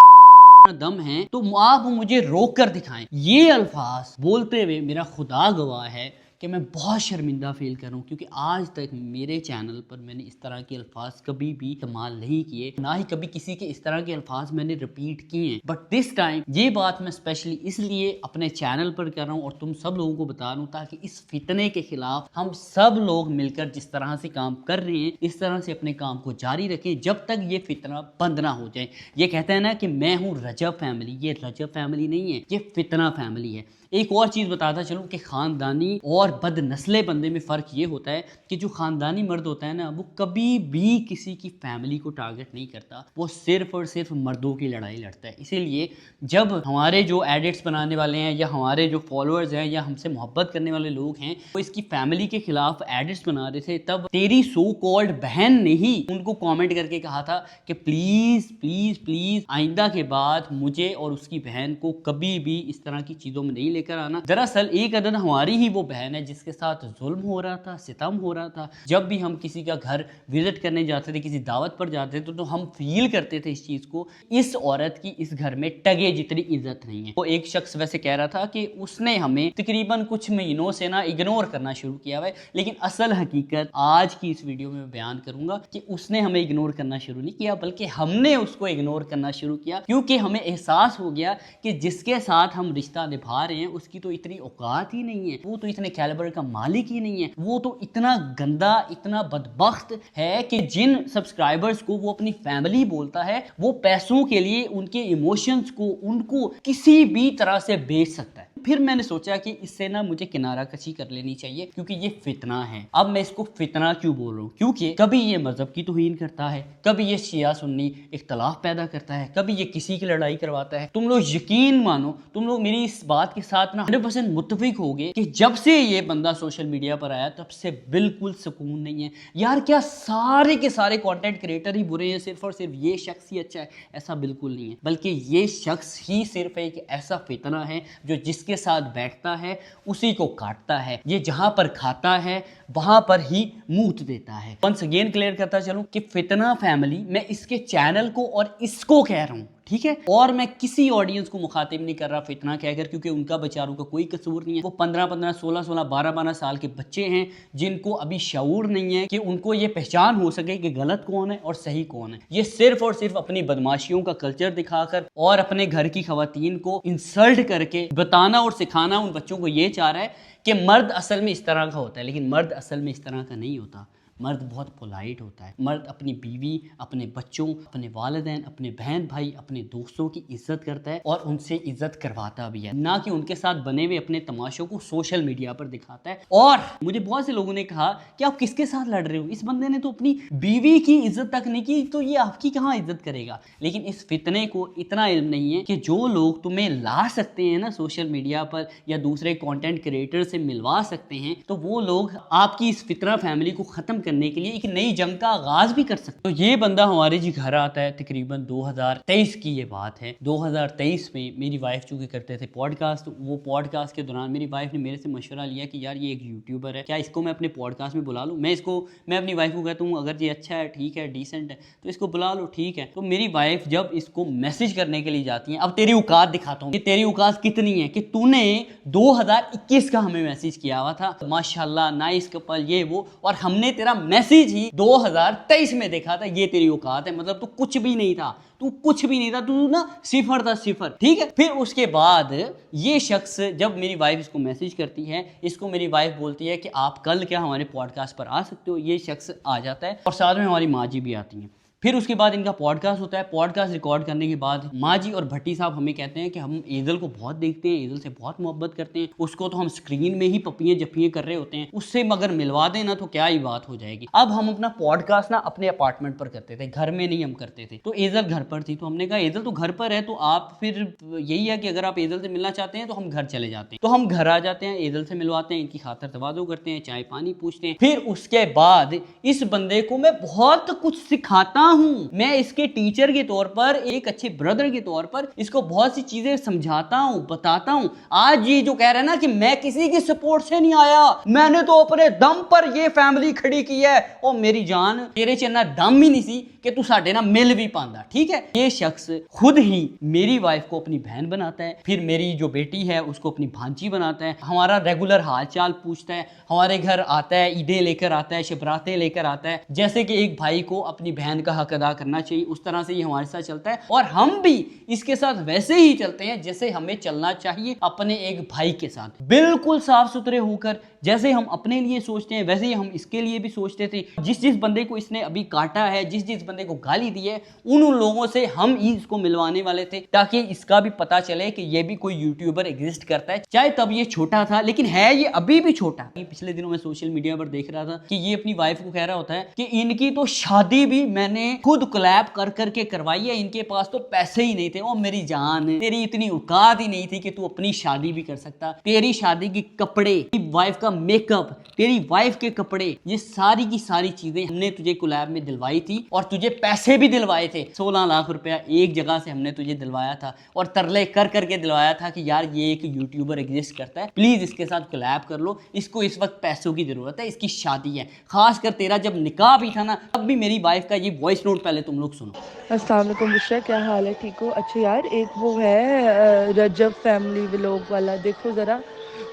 दम है तो आप मुझे रोक कर दिखाएं। ये अल्फाज बोलते हुए मेरा खुदा गवाह है कि कि मैं बहुत शर्मिंदा फील कर रहा हूँ, क्योंकि आज तक मेरे चैनल पर मैंने इस तरह के अल्फाज कभी भी इस्तेमाल नहीं किए, ना ही कभी किसी के इस तरह के अल्फाज मैंने रिपीट किए हैं। बट दिस टाइम ये बात मैं स्पेशली इसलिए अपने चैनल पर कर रहा हूँ और तुम सब लोगों को बता रहा हूँ, ताकि इस फितने के खिलाफ हम सब लोग मिलकर जिस तरह से काम कर रहे हैं इस तरह से अपने काम को जारी रखें जब तक ये फितना बंद ना हो जाए। ये कहते हैं ना कि मैं हूँ रजब फैमिली, ये रजब फैमिली नहीं है, ये फितना फैमिली है। एक और चीज़ बताता चलूँ कि ख़ानदानी और बदनस्ले बंदे में फ़र्क ये होता है कि जो ख़ानदानी मर्द होता है ना, वो कभी भी किसी की फैमिली को टारगेट नहीं करता, वो सिर्फ़ और सिर्फ मर्दों की लड़ाई लड़ता है। इसीलिए जब हमारे जो एडिट्स बनाने वाले हैं या हमारे जो फॉलोअर्स हैं या हमसे मोहब्बत करने वाले लोग हैं वो इसकी फैमिली के खिलाफ एडिट्स बना रहे थे, तब तेरी सो कॉल्ड बहन ने ही उनको कॉमेंट करके कहा था कि प्लीज़ प्लीज़ प्लीज़ आइंदा के बाद मुझे और उसकी बहन को कभी भी इस तरह की चीज़ों में नहीं लेकर आना। दरअसल एक अदद हमारी ही वो बहन है जिसके साथ जुल्म हो रहा था, सितम हो रहा था। जब भी हम किसी का घर विजिट करने जाते थे, किसी दावत पर जाते थे, तो हम फील करते थे इस चीज़ को, इस औरत की इस घर में टगे जितनी इज्जत नहीं है। वो एक शख्स वैसे कह रहा था कि उसने हमें तकरीबन कुछ महीनों से ना इग्नोर करना शुरू किया है, लेकिन असल हकीकत आज की इस वीडियो में बयान करूंगा कि उसने हमें इग्नोर करना शुरू नहीं किया, बल्कि हमने उसको इग्नोर करना शुरू किया, क्योंकि हमें एहसास हो गया कि जिसके साथ हम रिश्ता निभा रहे हैं उसकी तो इतनी औकात ही नहीं है, वो तो इतने कैलिबर का मालिक ही नहीं है, वो तो इतना गंदा, इतना बदबख्त है कि जिन सब्सक्राइबर्स को वो अपनी फैमिली बोलता है वो पैसों के लिए उनके इमोशंस को, उनको किसी भी तरह से बेच सकता है। फिर मैंने सोचा कि इससे ना मुझे किनारा कशी कर लेनी चाहिए, क्योंकि ये फितना है। अब मैं इसको फितना क्यों बोल रहा हूँ, क्योंकि कभी ये मजहब की तौहीन करता है, कभी ये शिया सुन्नी इख्तलाफ पैदा करता है, कभी ये किसी की लड़ाई करवाता है। तुम लोग यकीन मानो, तुम लोग मेरी इस बात के साथ ना 100% मुत्तफिक होगे कि जब से ये बंदा सोशल मीडिया पर आया तब से बिल्कुल सुकून नहीं है। यार क्या सारे के सारे कंटेंट क्रिएटर ही बुरे हैं, सिर्फ और सिर्फ ये शख्स ही अच्छा है? ऐसा बिल्कुल नहीं है, बल्कि ये शख्स ही सिर्फ एक ऐसा फितना है जो जिसके साथ बैठता है उसी को काटता है। ये जहां पर खाता है वहां पर ही मूत देता है। वंस अगेन क्लियर करता चलूं कि फितना फैमिली, मैं इसके चैनल को और इसको कह रहा हूं, ठीक है, और मैं किसी ऑडियंस को मुखातिब नहीं कर रहा फितना कहकर, क्योंकि उनका बेचारों का कोई कसूर नहीं है। वो 15-15, 16-16, 12-12 साल के बच्चे हैं जिनको अभी शऊर नहीं है कि उनको ये पहचान हो सके कि गलत कौन है और सही कौन है। ये सिर्फ और सिर्फ अपनी बदमाशियों का कल्चर दिखाकर और अपने घर की खवातीन को इंसल्ट करके बताना और सिखाना उन बच्चों को ये चाह रहा है कि मर्द असल में इस तरह का होता है, लेकिन मर्द असल में इस तरह का नहीं होता। मर्द बहुत पोलाइट होता है। मर्द अपनी बीवी, अपने बच्चों, अपने वालिदैन, अपने बहन भाई, अपने दोस्तों की इज्जत करता है और उनसे इज्जत करवाता भी है, ना कि उनके साथ बने हुए अपने तमाशों को सोशल मीडिया पर दिखाता है। और मुझे बहुत से लोगों ने कहा कि आप किसके साथ लड़ रहे हो, इस बंदे ने तो अपनी बीवी की इज्जत तक नहीं की, तो ये आपकी कहाँ इज्जत करेगा। लेकिन इस फितने को इतना इल्म नहीं है कि जो लोग तुम्हें ला सकते हैं ना सोशल मीडिया पर या दूसरे कंटेंट क्रिएटर से मिलवा सकते हैं, तो वो लोग आपकी इस फितना फैमिली को खत्म करने के लिए एक नई जंग का आगाज भी कर सकते। तो ये बंदा हमारे जी घर आता है, तकरीबन 2023 की ये बात है। 2023 में मेरी वाइफ चूंकि करते थे पॉडकास्ट, वो पॉडकास्ट के दौरान मेरी वाइफ ने मेरे से मशवरा लिया कि यार ये एक यूट्यूबर है, क्या इसको मैं अपने पॉडकास्ट में बुला लूँ। मैं अपनी वाइफ को कहता हूँ अगर ये अच्छा है, ठीक है, डिसेंट है, तो इसको बुला लो, ठीक है। तो मेरी वाइफ जब इसको मैसेज करने के लिए जाती है, अब तेरी औकात दिखाता हूँ कि तेरी औकात कितनी है, कि तूने 2021 का हमें मैसेज किया हुआ था, माशाल्लाह नाइस कपल ये वो, और हमने तेरा मैसेज ही 2023 में देखा था, ये तेरी औकात है। मतलब तू कुछ भी नहीं था, तू कुछ भी नहीं था, तू ना सिफर था, सिफर, ठीक है। फिर उसके बाद ये शख्स जब मेरी वाइफ इसको मैसेज करती है, इसको मेरी वाइफ बोलती है कि आप कल क्या हमारे पॉडकास्ट पर आ सकते हो। ये शख्स आ जाता है और साथ में हमारी माँ जी भी आती हैं। फिर उसके बाद इनका पॉडकास्ट होता है। पॉडकास्ट रिकॉर्ड करने के बाद माँ जी और भट्टी साहब हमें कहते हैं कि हम एजल को बहुत देखते हैं, एजल से बहुत मोहब्बत करते हैं, उसको तो हम स्क्रीन में ही पपियाँ जपियाँ कर रहे होते हैं, उससे मगर मिलवा दें ना तो क्या ही बात हो जाएगी। अब हम अपना पॉडकास्ट ना अपने अपार्टमेंट पर करते थे, घर में नहीं हम करते थे। तो एजल घर पर थी, तो हमने कहा एजल तो घर पर है, तो आप फिर यही है कि अगर आप एजल से मिलना चाहते हैं तो हम घर चले जाते हैं। तो हम घर आ जाते हैं, एजल से मिलवाते हैं, इनकी खातिर तवाज़ो करते हैं, चाय पानी पूछते हैं। फिर उसके बाद इस बंदे को मैं बहुत कुछ सिखाता हूँ, मैं इसके टीचर के तौर पर, एक अच्छे ब्रदर के तौर पर इसको बहुत सी चीजें समझाता हूँ, बताता हूँ। आज ये जो कह रहा है ना कि मैं किसी की सपोर्ट से नहीं आया, मैंने तो अपने दम पर ये फैमिली खड़ी की है, और मेरी जान तेरे च इन्ना दम ही नहीं सी कि तू साडे ना मिल भी पांदा। ठीक है, ये शख्स खुद ही मेरी वाइफ को अपनी बहन बनाता है, फिर मेरी जो बेटी है उसको अपनी भांजी बनाता है, हमारा रेगुलर हाल चाल पूछता है, हमारे घर आता है, ईदें लेकर आता है, शबरातें लेकर आता है। जैसे कि एक भाई को अपनी बहन का हक अदा करना चाहिए, उस तरह से ये हमारे साथ चलता है, और हम भी इसके साथ वैसे ही चलते हैं जैसे हमें चलना चाहिए अपने एक भाई के साथ, बिल्कुल साफ सुथरे होकर। जैसे हम अपने लिए सोचते हैं वैसे ही हम इसके लिए भी सोचते थे। जिस बंदे को इसने अभी काटा है, जिस बंदे को गाली दी है, उन लोगों से हम ही इसको मिलवाने वाले थे, ताकि इसका भी पता चले कि ये भी कोई यूट्यूबर एग्जिस्ट करता है। चाहे तब ये छोटा था, लेकिन है ये अभी भी छोटा। पिछले दिनों में सोशल मीडिया पर देख रहा था कि ये अपनी वाइफ को कह रहा होता है कि इनकी तो शादी भी मैंने खुद कोलैब कर करके करवाई है, इनके पास तो पैसे ही नहीं थे। ओ मेरी जान, तेरी इतनी औकात ही नहीं थी कि तू अपनी शादी भी कर सकता। तेरी शादी के कपड़े, वाइफ का मेकअप, तेरी वाइफ के कपड़े, ये सारी की सारी चीजें हमने तुझे कोलैब में दिलवाई थी, और तुझे पैसे भी दिलवाए थे। 16 लाख रुपया एक जगह से हमने तुझे दिलवाया था, और तरले कर करके दिलवाया था कि यार ये एक यूट्यूबर एग्जिस्ट करता है, प्लीज इसके साथ कोलैब कर लो, इसको इस वक्त पैसों की जरूरत है, इसकी शादी है। खासकर तेरा जब निकाह भी था ना, तब भी मेरी वाइफ का ये वॉइस नोट पहले तुम लोग सुनो। अस्सलाम वालेकुम बुशरा, क्या हाल है, ठीक हो? अच्छा यार, एक वो है रजब फैमिली व्लॉग वाला, देखो ज़रा,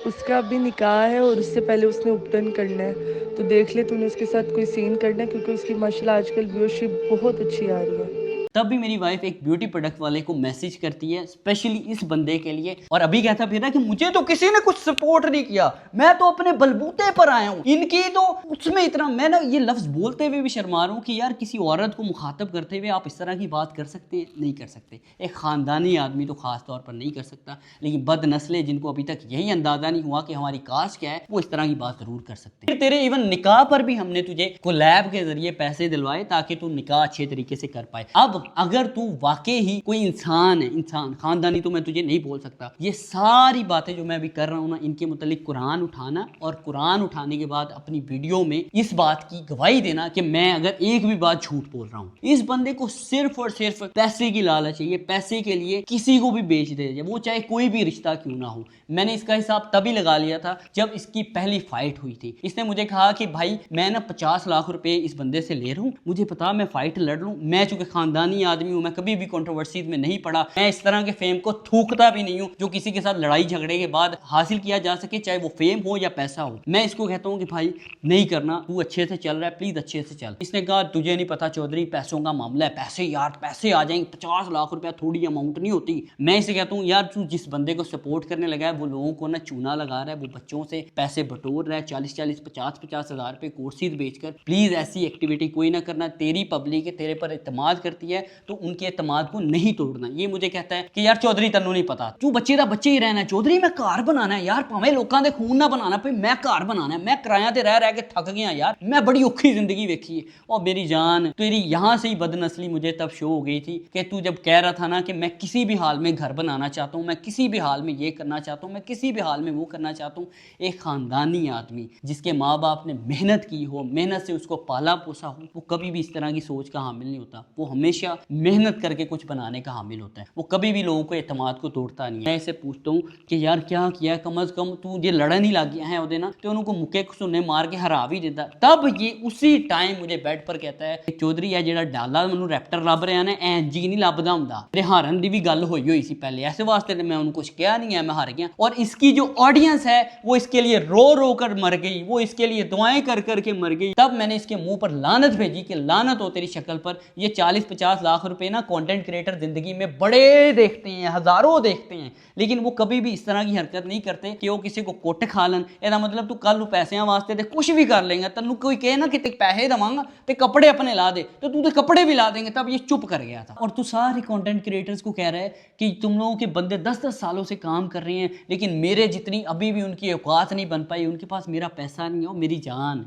उसका भी निकाह है और उससे पहले उसने उपटन करना है, तो देख ले तूने उसके साथ कोई सीन करना है, क्योंकि उसकी माशाल्लाह आजकल व्यूअरशिप बहुत अच्छी आ रही है। तब भी मेरी वाइफ एक ब्यूटी प्रोडक्ट वाले को मैसेज करती है स्पेशली इस बंदे के लिए, और अभी कहता फिर कि मुझे तो किसी ने कुछ सपोर्ट नहीं किया, मैं तो अपने बलबूते पर आया हूँ, इनकी तो उसमें इतना। मैं ना ये लफ्ज बोलते हुए भी शर्मा रहा हूँ कि यार किसी औरत को मुखातब करते हुए आप इस तरह की बात कर सकते हैं? नहीं कर सकते। एक ख़ानदानी आदमी तो ख़ास तौर पर नहीं कर सकता, लेकिन बदनस्लें जिनको अभी तक यही अंदाज़ा नहीं हुआ कि हमारी कास्ट क्या है, वो इस तरह की बात ज़रूर कर सकते हैं। तेरे इवन निकाह पर भी हमने तुझे कोलैब के जरिए पैसे दिलवाए ताकि तू निकाह अच्छे तरीके से कर पाए। अब अगर तू वाकई ही कोई इंसान है, इंसान, खानदानी तो मैं तुझे नहीं बोल सकता, ये सारी बातें जो मैं अभी कर रहा हूँ ना, इनके मुतालिक कुरान उठाना, और कुरान उठाने के बाद अपनी वीडियो में इस बात की गवाही देना कि मैं अगर एक भी बात झूठ बोल रहा हूँ। इस बंदे को सिर्फ और सिर्फ पैसे की लालच है, ये पैसे के लिए किसी को भी बेच दे, वो चाहे कोई भी रिश्ता क्यों ना हो। मैंने इसका हिसाब तभी लगा लिया था जब इसकी पहली फाइट हुई थी। इसने मुझे कहा कि भाई मैं ना 50 लाख रुपए इस बंदे से ले रहा हूँ, मुझे पता मैं फाइट लड़ लूँ, मैं चूंकि खानदानी आदमी हूँ, मैं कभी भी कंट्रोवर्सीज में नहीं पड़ा, मैं इस तरह के फेम को थूकता भी नहीं हूँ जो किसी के साथ लड़ाई झगड़े के बाद हासिल किया जा सके, चाहे वो फेम हो या पैसा हो। मैं इसको कहता हूँ कि भाई नहीं करना, तू अच्छे से चल रहा है, प्लीज अच्छे से चल। इसने कहा तुझे नहीं पता चौधरी, पैसों का मामला है, पैसे यार पैसे आ जाएंगे, 50 लाख रुपया थोड़ी अमाउंट नहीं होती। मैं इसे कहता हूँ यार तू जिस बंदे को सपोर्ट करने लगा है वो लोगों को ना चूना लगा रहा है, वो बच्चों से पैसे बटोर रहा है, 40-40, 50-50 हज़ार रुपये कोर्सेज बेचकर। प्लीज ऐसी एक्टिविटी कोई ना करना। तेरी पब्लिक है, तेरे पर एतमाद करती है, तो उनके एतमाद को नहीं तोड़ना। ये मुझे कहता है कि यार चौधरी तन्नू नहीं पता, तू बच्चे दा बच्चे ही रहना है। चौधरी मैं घर बनाना है यार, भावें लोगों दे खून ना बनाना पे, मैं घर बनाना है, मैं किराया ते रह रह के थक गया यार, मैं बड़ी औखी जिंदगी देखी है। और मेरी जान, तेरी यहाँ से ही बदनस्ली मुझे तब शो हो गई थी कि तू जब कह रहा था ना कि मैं किसी भी हाल में घर बनाना चाहता हूँ, मैं किसी भी हाल में ये करना चाहता हूँ, मैं किसी भी हाल में वो करना चाहता हूँ। एक खानदानी आदमी जिसके माँ बाप ने मेहनत की हो, मेहनत से उसको पाला पोसा हो, वो कभी भी इस तरह की सोच का हामिल नहीं होता। वो हमेशा मेहनत करके कुछ बनाने का हामिल होता है, वो कभी भी लोगों को एतमाद को तोड़ता नहीं है। मैं इसे पूछता हूँ कि यार क्या किया, कम अज कम तू ये लड़न ही लग गया है ਉਹਦੇ ਨਾਲ ਤੇ ਉਹਨੂੰ को मुक्के सुने मार के हरा भी देता। तब ये उसी टाइम मुझे बेड पर कहता है कि चौधरी है ਜਿਹੜਾ डाला ਮੈਨੂੰ रैप्टर ਲੱਭ ਰਿਹਾ ना, ਐਂ ਜੀ नहीं ਲੱਭਦਾ ਹੁੰਦਾ। मेरे हारन ਦੀ भी गल होई सी पहले, ऐसे वास्ते मैं उनको कुछ कहा नहीं है, मैं हार गया। और इसकी जो ऑडियंस है वो इसके लिए रो रो कर मर गई, वो इसके लिए दुआएं कर कर के मर गई। तब मैंने इसके मुंह पर लानत भेजी कि लानत हो तेरी शक्ल पर। ये 40-50 लाख रुपए ना कंटेंट क्रिएटर जिंदगी में बड़े देखते हैं, हजारों देखते हैं, लेकिन वो कभी भी इस तरह की हरकत नहीं करते कि वो किसी को कुट खा लन। ਇਹਦਾ मतलब तू कल पैसों वास्ते ते कुछ भी कर लेंगे, तेन कोई कहे ना कि पैसे देवांगा ते कपड़े अपने ला दे, तो तू तो कपड़े भी ला देंगे। तब ये चुप कर गया था। और तू सारे कंटेंट क्रिएटर्स को कह रहा है कि तुम लोगों के बंदे 10-10 सालों से काम कर रहे हैं, लेकिन मेरे जितनी अभी भी उनकी औकात नहीं बन पाई, उनके पास मेरा पैसा नहीं है। मेरी जान,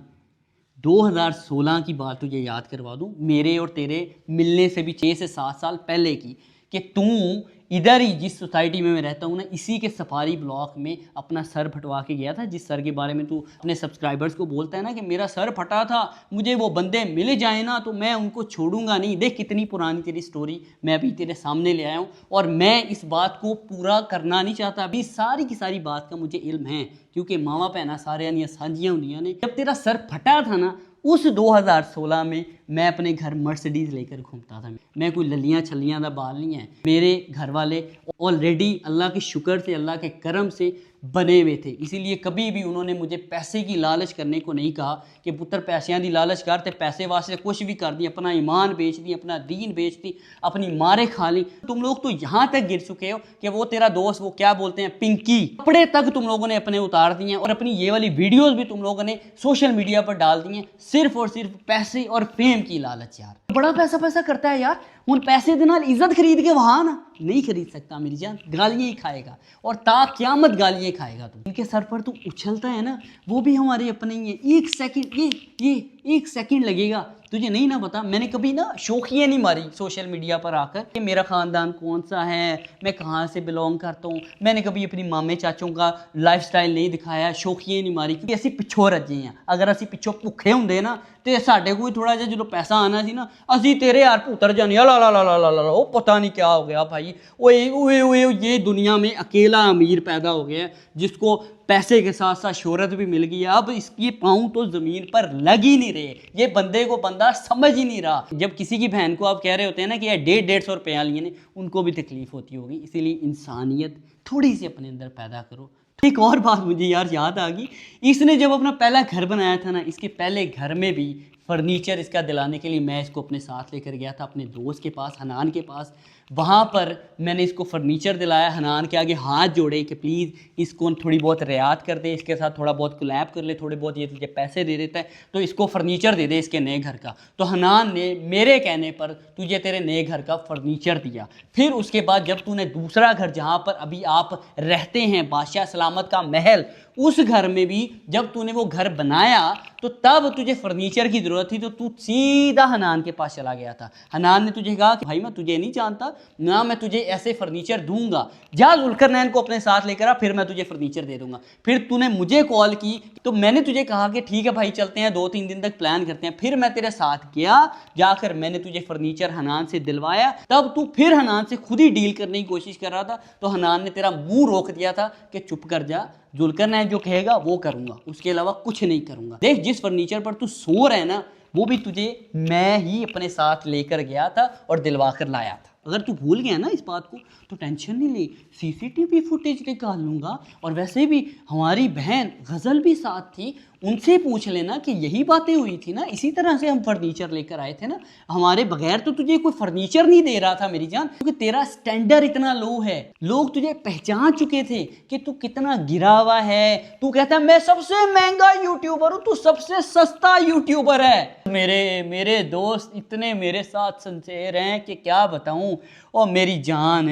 2016 की बात तुझे याद करवा दूं, मेरे और तेरे मिलने से भी 6 से 7 साल पहले की, कि तू इधर ही जिस सोसाइटी में मैं रहता हूँ ना, इसी के सफारी ब्लॉक में अपना सर फटवा के गया था। जिस सर के बारे में तू अपने सब्सक्राइबर्स को बोलता है ना कि मेरा सर फटा था, मुझे वो बंदे मिल जाए ना तो मैं उनको छोड़ूंगा नहीं। देख कितनी पुरानी तेरी स्टोरी मैं अभी तेरे सामने ले आया हूँ, और मैं इस बात को पूरा करना नहीं चाहता। अभी सारी की सारी बात का मुझे इल्म है, क्योंकि मावा भैन सारिया सांझियां होंदियां ने। जब तेरा सर फटा था ना, उस 2016 में मैं अपने घर मर्सिडीज़ लेकर घूमता था। मैं कोई ललियां छलियां का बाल नहीं है। मेरे घर वाले ऑलरेडी अल्लाह के शुक्र से, अल्लाह के करम से बने हुए थे, इसीलिए कभी भी उन्होंने मुझे पैसे की लालच करने को नहीं कहा कि पुत्र पैसों की लालच कर, ते पैसे वास्ते कुछ भी कर दी, अपना ईमान बेच दी, अपना दीन बेच दी, अपनी मारे खा ली। तुम लोग तो यहाँ तक गिर चुके हो कि वो तेरा दोस्त, वो क्या बोलते हैं, पिंकी, कपड़े तक तुम लोगों ने अपने उतार दिए हैं, और अपनी ये वाली वीडियोस भी तुम लोगों ने सोशल मीडिया पर डाल दी हैं, सिर्फ और सिर्फ पैसे और फेम की लालच। यार बड़ा पैसा करता है यार, उन पैसे के नाल इज्जत खरीद के वहाँ ना नहीं खरीद सकता मेरी जान, गालियाँ ही खाएगा, और ता क़यामत गालियाँ खाएगा तू। इनके सर पर तू उछलता है ना, वो भी हमारे अपने ही है। एक सेकंड ये एक सेकंड लगेगा, तुझे नहीं ना पता, मैंने कभी ना शौकिया नहीं मारी सोशल मीडिया पर आकर कि मेरा ख़ानदान कौन सा है, मैं कहाँ से बिलोंग करता हूँ। मैंने कभी अपनी मामे चाचों का लाइफस्टाइल नहीं दिखाया, शौकिया नहीं मारी, क्योंकि असी पिछों रजे हैं। अगर असी पिछों भुखे होंगे ना तो साढ़े कोई थोड़ा जिहा जो पैसा आना सी ना, असी तेरे यार पुत्र जाने ला वो पता नहीं क्या हो गया भाई, ओए ये दुनिया में अकेला अमीर पैदा हो गया है जिसको पैसे के साथ साथ शोहरत भी मिल गई है। अब इसके पाँव तो ज़मीन पर लग ही नहीं रहे, ये बंदे को बंदा समझ ही नहीं रहा। जब किसी की बहन को आप कह रहे होते हैं ना कि 150-150 रुपया लिए ने, उनको भी तकलीफ़ होती होगी। इसीलिए इंसानियत थोड़ी सी अपने अंदर पैदा करो। एक और बात मुझे यार याद आ गई, इसने जब अपना पहला घर बनाया था ना, इसके पहले घर में भी फर्नीचर इसका दिलाने के लिए मैं इसको अपने साथ लेकर गया था अपने दोस्त के पास, हनान के पास। वहाँ पर मैंने इसको फर्नीचर दिलाया, हनान के आगे हाथ जोड़े कि प्लीज़ इसको थोड़ी बहुत रियायत कर दे, इसके साथ थोड़ा बहुत कोलैब कर ले, थोड़े बहुत ये तुझे पैसे दे देता है तो इसको फर्नीचर दे दे इसके नए घर का। तो हनान ने मेरे कहने पर तुझे तेरे नए घर का फर्नीचर दिया। फिर उसके बाद जब तूने दूसरा घर जहाँ पर अभी आप रहते हैं, बादशाह सलामत का महल, उस घर में भी जब तूने वो घर बनाया तो तब तुझे फर्नीचर की ज़रूरत थी, तो तू सीधा हनान के पास चला गया था। हनान ने तुझे कहा कि भाई मैं तुझे नहीं जानता ना, मैं तुझे ऐसे फर्नीचर दूंगा, जा जुल्करनैन को अपने साथ लेकर आ, फिर मैं तुझे फर्नीचर दे दूंगा। फिर तूने मुझे कॉल की तो मैंने तुझे कहा कि ठीक है भाई चलते हैं, 2-3 दिन तक प्लान करते हैं। फिर मैं तेरे साथ गया, जाकर मैंने तुझे फर्नीचर हनान से दिलवाया। तब तू फिर हनान से खुद ही डील करने की कोशिश कर रहा था, तो हनान ने तेरा मुंह रोक दिया था कि चुप कर जा, जुल्करनैन जो कहेगा वो करूंगा, उसके अलावा कुछ नहीं करूंगा। देख जिस फर्नीचर पर तू सो रहा है ना, वो भी तुझे मैं ही अपने साथ लेकर गया था और दिलवा कर लाया था। अगर तू भूल गया ना इस बात को तो टेंशन नहीं ले, सीसीटीवी फुटेज निकाल लूँगा। और वैसे भी हमारी बहन गज़ल भी साथ थी, उनसे पूछ लेना कि यही बातें हुई थी ना, इसी तरह से हम फर्नीचर लेकर आए थे ना, हमारे बगैर तो तुझे कोई फर्नीचर नहीं दे रहा था मेरी जान, क्योंकि तेरा स्टैंडर्ड इतना लो है। लोग तुझे पहचान चुके थे कि तू कितना गिरा हुआ है। तू कहता है मैं सबसे महंगा यूट्यूबर हूँ, तू सबसे सस्ता यूट्यूबर है। मेरे दोस्त इतने मेरे साथ सिंसेयर हैं कि क्या बताऊँ। और मेरी जान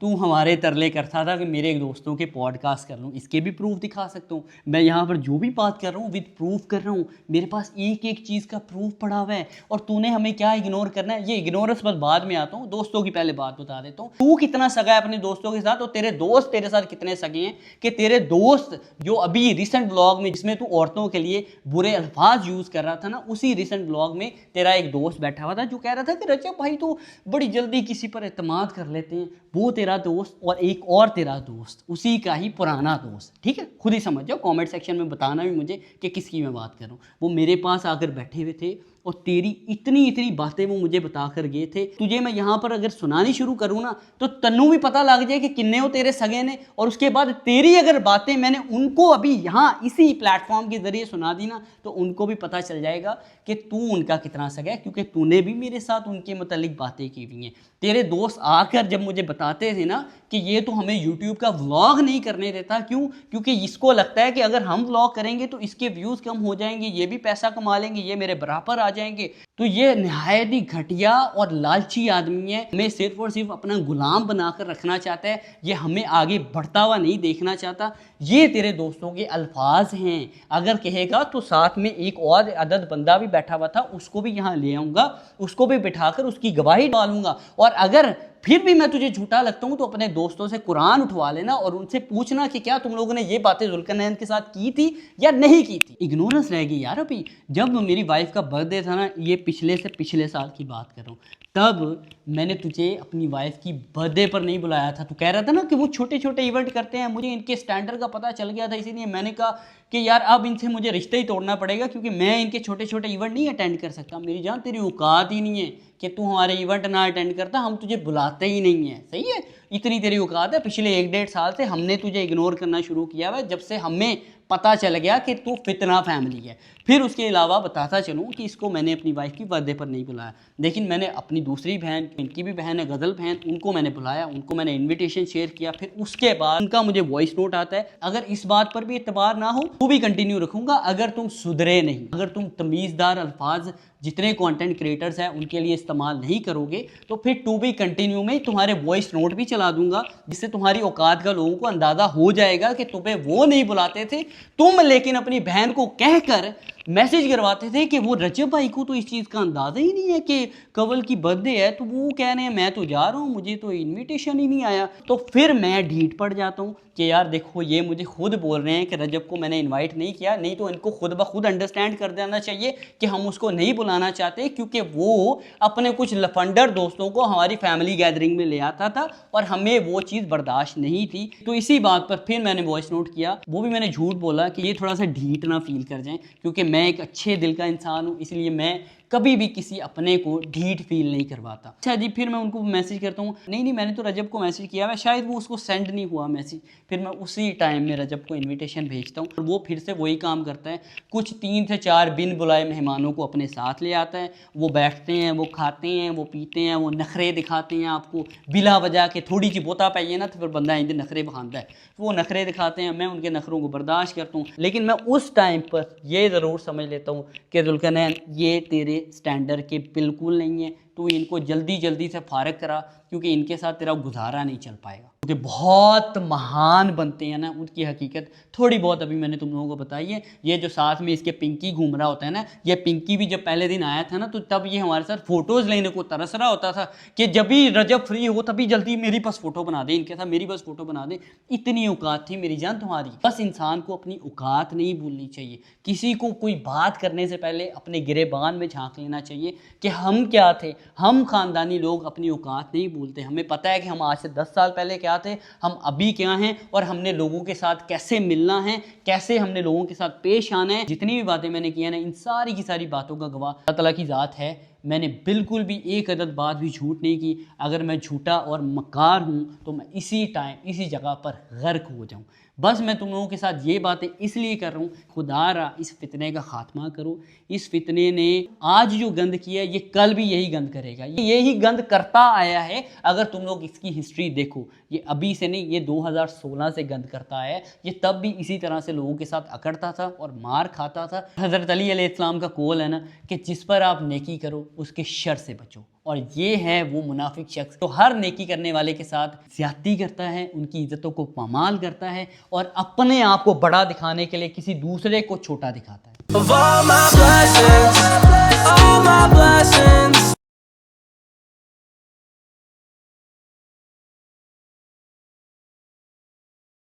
तू हमारे तरले करता था कि मेरे दोस्तों के पॉडकास्ट कर लूँ, इसके भी प्रूफ दिखा सकता हूँ। मैं यहाँ पर जो भी बात कर रहा हूँ विद प्रूफ कर रहा हूँ, मेरे पास एक एक चीज़ का प्रूफ पड़ा हुआ है। और तूने हमें क्या इग्नोर करना है, ये इग्नोरेंस बस बाद में आता हूँ, दोस्तों की पहले बात बता देता हूँ। तू कितना सगा है अपने दोस्तों के साथ, और तेरे दोस्त तेरे साथ कितने सगे हैं कि तेरे दोस्त जो अभी रिसेंट ब्लॉग में जिसमें तू औरतों के लिए बुरे अल्फाज यूज़ कर रहा था ना, उसी रिसेंट ब्लॉग में तेरा एक दोस्त बैठा हुआ था जो कह रहा था कि रजब भाई तो बड़ी जल्दी किसी पर एतमाद कर लेते हैं। वो तेरा दोस्त और एक और तेरा दोस्त, उसी का ही पुराना दोस्त, ठीक है, खुद ही समझ जाओ। कमेंट सेक्शन में बताना भी मुझे कि किसकी मैं बात कर रहा हूँ। वो मेरे पास आकर बैठे हुए थे और तेरी इतनी बातें वो मुझे बता कर गए थे। तुझे मैं यहाँ पर अगर सुनानी शुरू करूँ ना तो तन्नू भी पता लग जाए कि किन्ने हो तेरे सगे ने, और उसके बाद तेरी अगर बातें मैंने उनको अभी यहाँ इसी प्लेटफॉर्म के ज़रिए सुना दी ना तो उनको भी पता चल जाएगा कि तू उनका कितना सगा है, क्योंकि तूने भी मेरे साथ उनके मुतालिक बातें की हुई हैं। तेरे दोस्त आकर जब मुझे बताते थे ना कि ये तो हमें यूट्यूब का व्लॉग नहीं करने देता, क्यों? क्योंकि इसको लगता है कि अगर हम व्लॉग करेंगे तो इसके व्यूज़ कम हो जाएंगे, ये भी पैसा कमा लेंगे, ये मेरे बराबर आ जाएंगे। तो ये नहायत ही घटिया और लालची आदमी है, हमें सिर्फ और सिर्फ अपना गुलाम बनाकर रखना चाहता है, ये हमें आगे बढ़ता हुआ नहीं देखना चाहता। ये तेरे दोस्तों के अल्फाज हैं। अगर कहेगा तो साथ में एक और अदद बंदा भी बैठा हुआ था, उसको भी यहाँ ले आऊँगा, उसको भी बिठाकर उसकी गवाही डालूंगा। और अगर फिर भी मैं तुझे झूठा लगता हूँ तो अपने दोस्तों से कुरान उठवा लेना और उनसे पूछना कि क्या तुम लोगों ने ये बातें जुल्करनैन के साथ की थी या नहीं की थी। इग्नोरेंस रह गई यार। अभी जब मेरी वाइफ का बर्थडे था ना, ये पिछले से पिछले साल की बात कर रहा हूँ, तब मैंने तुझे अपनी वाइफ की बर्थडे पर नहीं बुलाया था। तू कह रहा था ना कि वो छोटे छोटे इवेंट करते हैं, मुझे इनके स्टैंडर्ड का पता चल गया था, इसीलिए मैंने कहा कि यार अब इनसे मुझे रिश्ता ही तोड़ना पड़ेगा क्योंकि मैं इनके छोटे छोटे इवेंट नहीं अटेंड कर सकता। मेरी जान तेरी औकात ही नहीं है कि तू हमारे इवेंट ना अटेंड करता, हम तुझे बुलाते ही नहीं है। सही है, इतनी तेरी औकात है। पिछले 1-1.5 साल से हमने तुझे इग्नोर करना शुरू किया हुआ जब से हमें पता चल गया कि तू फितना फैमिली है। फिर उसके अलावा बताता चलूँ कि इसको मैंने अपनी वाइफ की बर्थडे पर नहीं बुलाया, लेकिन मैंने अपनी दूसरी बहन, इनकी भी बहन है गज़ल बहन, उनको मैंने बुलाया, उनको मैंने इन्विटेशन शेयर किया। फिर उसके बाद उनका मुझे वॉइस नोट आता है। अगर इस बात पर भी एतबार ना हो तो भी कंटिन्यू रखूँगा अगर तुम सुधरे नहीं, अगर तुम तमीज़दार अल्फाज जितने कंटेंट क्रिएटर्स हैं उनके लिए इस्तेमाल नहीं करोगे तो फिर टू बी कंटिन्यू में तुम्हारे वॉइस नोट भी चला दूंगा, जिससे तुम्हारी औकात का लोगों को अंदाज़ा हो जाएगा कि तुम्हें वो नहीं बुलाते थे तुम, लेकिन अपनी बहन को कहकर मैसेज करवाते थे कि वो रजब भाई को तो इस चीज़ का अंदाज़ा ही नहीं है कि कवल की बर्थडे है, तो वो कह रहे हैं मैं तो जा रहा हूँ, मुझे तो इनविटेशन ही नहीं आया। तो फिर मैं ढीठ पड़ जाता हूँ कि यार देखो ये मुझे खुद बोल रहे हैं कि रजब को मैंने इनवाइट नहीं किया, नहीं तो इनको खुद ब खुद अंडरस्टैंड कर देना चाहिए कि हम उसको नहीं बुलाना चाहते क्योंकि वो अपने कुछ लफंडर दोस्तों को हमारी फैमिली गैदरिंग में ले आता था और हमें वो चीज़ बर्दाश्त नहीं थी। तो इसी बात पर फिर मैंने वॉइस नोट किया, वो भी मैंने झूठ बोला कि ये थोड़ा सा ढीठ ना फील कर जाएं क्योंकि मैं एक अच्छे दिल का इंसान हूँ, इसलिए मैं कभी भी किसी अपने को ढीठ फील नहीं करवाता। अच्छा जी, फिर मैं उनको मैसेज करता हूँ, नहीं मैंने तो रजब को मैसेज किया है, शायद वो उसको सेंड नहीं हुआ मैसेज। फिर मैं उसी टाइम में रजब को इनविटेशन भेजता हूँ और वो फिर से वही काम करता है, कुछ 3 से 4 बिन बुलाए मेहमानों को अपने साथ ले आता है। वो बैठते हैं, वो खाते हैं, वो पीते हैं, वो नखरे दिखाते हैं आपको बिला वजह के। थोड़ी सी बोता पाइए ना तो फिर बंदा इंदे नखरे बहानता है, वो नखरे दिखाते हैं, मैं उनके नखरों को बर्दाश्त करता हूँ। लेकिन मैं उस टाइम पर ये ज़रूर समझ लेता हूँ कि जुल्करनैन ये तेरे स्टैंडर्ड के बिल्कुल नहीं है, तो इनको जल्दी जल्दी से फारग करा क्योंकि इनके साथ तेरा गुजारा नहीं चल पाएगा। क्योंकि बहुत महान बनते हैं ना, उनकी हकीकत थोड़ी बहुत अभी मैंने तुम लोगों को बताई है। ये जो साथ में इसके पिंकी घूम रहा होता है ना, ये पिंकी भी जब पहले दिन आया था ना तो तब ये हमारे साथ फ़ोटोज़ लेने को तरस रहा होता था कि जब भी रजब फ्री हो तभी जल्दी मेरी बस फ़ोटो बना दे, इनके साथ मेरी बस फ़ोटो बना दे। इतनी औकात थी मेरी जान तुम्हारी। बस इंसान को अपनी औकात नहीं भूलनी चाहिए, किसी को कोई बात करने से पहले अपने गिरेबान में झांक लेना चाहिए कि हम क्या थे। हम ख़ानदानी लोग अपनी औकात नहीं भूलते, हमें पता है कि हम आज से 10 साल पहले क्या थे, हम अभी क्या हैं और हमने लोगों के साथ कैसे मिलना है, कैसे हमने लोगों के साथ पेश आना है। जितनी भी बातें मैंने की हैं ना, इन सारी की सारी बातों का गवाह अल्लाह ताला की ज़ात है। मैंने बिल्कुल भी एक अदद बात भी झूठ नहीं की। अगर मैं झूठा और मकार हूँ तो मैं इसी टाइम इसी जगह पर गर्क हो जाऊँ। बस मैं तुम लोगों के साथ ये बातें इसलिए कर रहा हूँ, खुदा रा इस फितने का खात्मा करो। इस फितने ने आज जो गंद किया है ये कल भी यही गंद करेगा, ये यही गंद करता आया है। अगर तुम लोग इसकी हिस्ट्री देखो, ये अभी से नहीं, ये 2016 से गंद करता है। ये तब भी इसी तरह से लोगों के साथ अकड़ता था और मार खाता था। हज़रत अली अलैहिस्सलाम का कौल है ना कि जिस पर आप नेकी करो उसके शर से बचो, और ये है वो मुनाफिक शख्स तो हर नेकी करने वाले के साथ ज़्यादती करता है, उनकी इज्जतों को पामाल करता है और अपने आप को बड़ा दिखाने के लिए किसी दूसरे को छोटा दिखाता है।